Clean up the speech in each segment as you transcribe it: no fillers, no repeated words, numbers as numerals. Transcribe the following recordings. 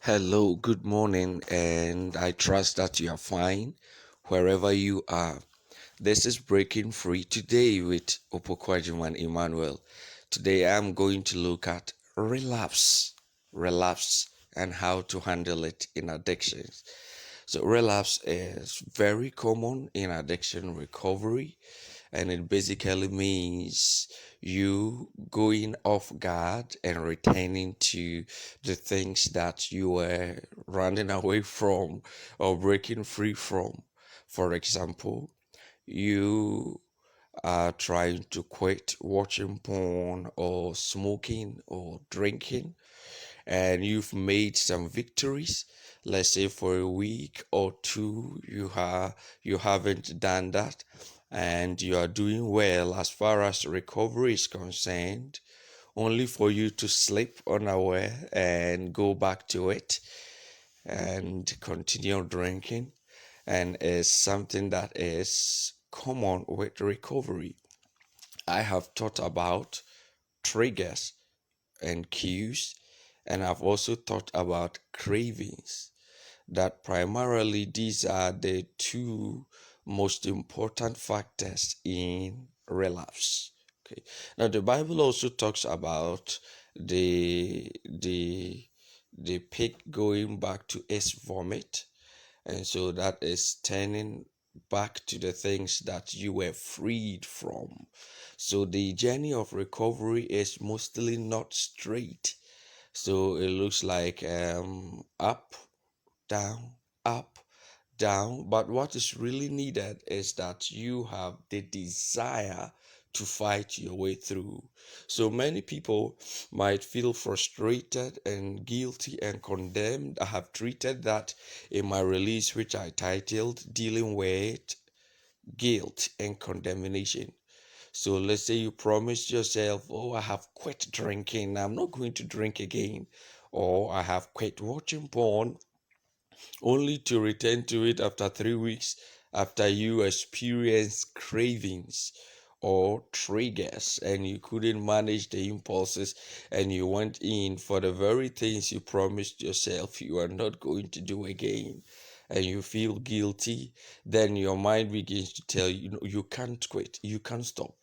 Hello, good morning, and I trust that you are fine wherever you are. This is Breaking Free today with OPOKU and EMMANUEL. Today I'm going to look at relapse, and how to handle it in addictions. So, relapse is very common in addiction recovery, and it basically means you going off guard and returning to the things that you were running away from or breaking free from. For example, you are trying to quit watching porn or smoking or drinking, and you've made some victories. Let's say for a week or two you haven't done that, and you are doing well as far as recovery is concerned, only for you to slip unaware and go back to it and continue drinking. And is something that is common with recovery. I have thought about triggers and cues, and I've also thought about cravings. That primarily these are the two most important factors in relapse. Okay. Now the Bible also talks about the the pig going back to its vomit, and so that is turning back to the things that you were freed from. So the journey of recovery is mostly not straight. So it looks like up, down, up, down. But what is really needed is that you have the desire to fight your way through. So many people might feel frustrated and guilty and condemned. I have treated that in my release, which I titled Dealing with Guilt and Condemnation. So let's say you promised yourself, oh, I have quit drinking, I'm not going to drink again. Or I have quit watching porn, only to return to it after 3 weeks after you experience cravings or triggers and you couldn't manage the impulses, and you went in for the very things you promised yourself you are not going to do again, and you feel guilty. Then your mind begins to tell you, you can't quit, you can't stop.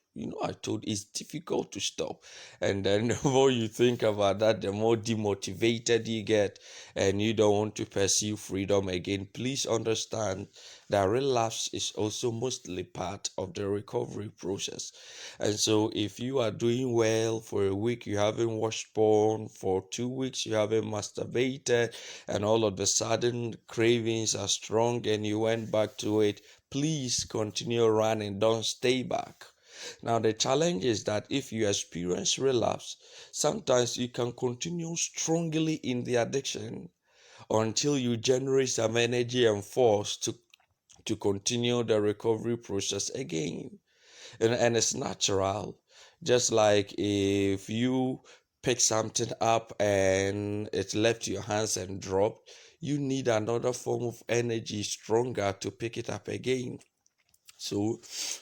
I told it's difficult to stop. And then the more you think about that, the more demotivated you get, and you don't want to pursue freedom again. Please understand that relapse is also mostly part of the recovery process. And so, if you are doing well for a week, you haven't watched porn, for 2 weeks, you haven't masturbated, and all of a sudden cravings are strong and you went back to it, please continue running, don't stay back. Now, the challenge is that if you experience relapse, sometimes you can continue strongly in the addiction until you generate some energy and force to continue the recovery process again. And it's natural. Just like if you pick something up and it left your hands and dropped, you need another form of energy stronger to pick it up again. So,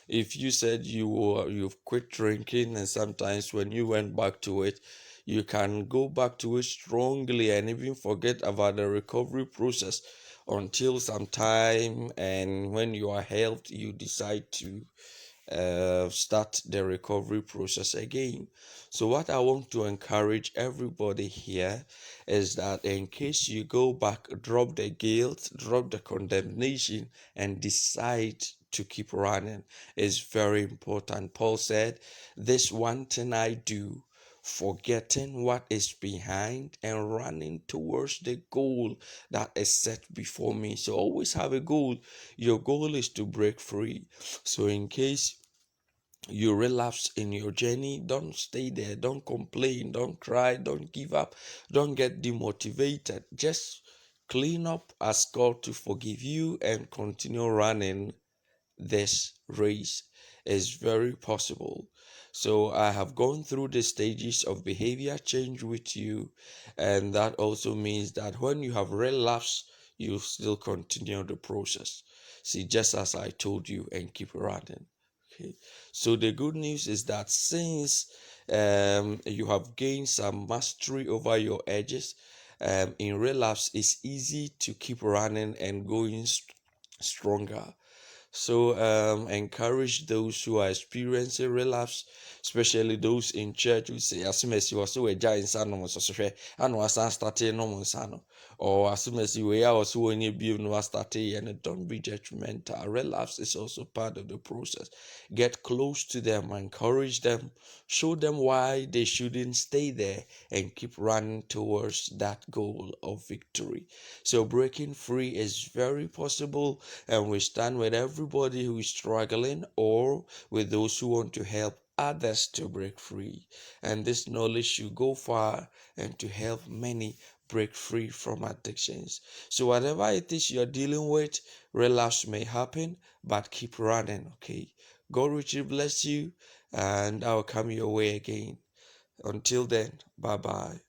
if you said you've quit drinking, and sometimes when you went back to it, you can go back to it strongly and even forget about the recovery process until some time, and when you are helped, you decide to start the recovery process again. So, what I want to encourage everybody here is that in case you go back, drop the guilt, drop the condemnation, and decide to keep running is very important. Paul said, this one thing I do, forgetting what is behind and running towards the goal that is set before me. So always have a goal. Your goal is to break free. So in case you relapse in your journey, don't stay there, don't complain, don't cry, don't give up, don't get demotivated. Just clean up, ask God to forgive you, and continue running this race. Is very possible. So I have gone through the stages of behavior change with you, and that also means that when you have relapsed, you still continue the process. See, just as I told you, and keep running. Okay. So the good news is that since you have gained some mastery over your edges, in relapse, it's easy to keep running and going stronger. So encourage those who are experiencing relapse, especially those in church who say, as soon as you are so a giant son, no so and was starting no son, or as soon as you were also when you be no starting, and don't be judgmental. Relapse is also part of the process. Get close to them, encourage them, show them why they shouldn't stay there, and keep running towards that goal of victory. So breaking free is very possible, and we stand with everybody who is struggling or with those who want to help others to break free. And this knowledge should go far and to help many break free from addictions. So whatever it is you're dealing with, relapse may happen, but keep running, okay? God richly bless you, and I'll come your way again. Until then, bye bye.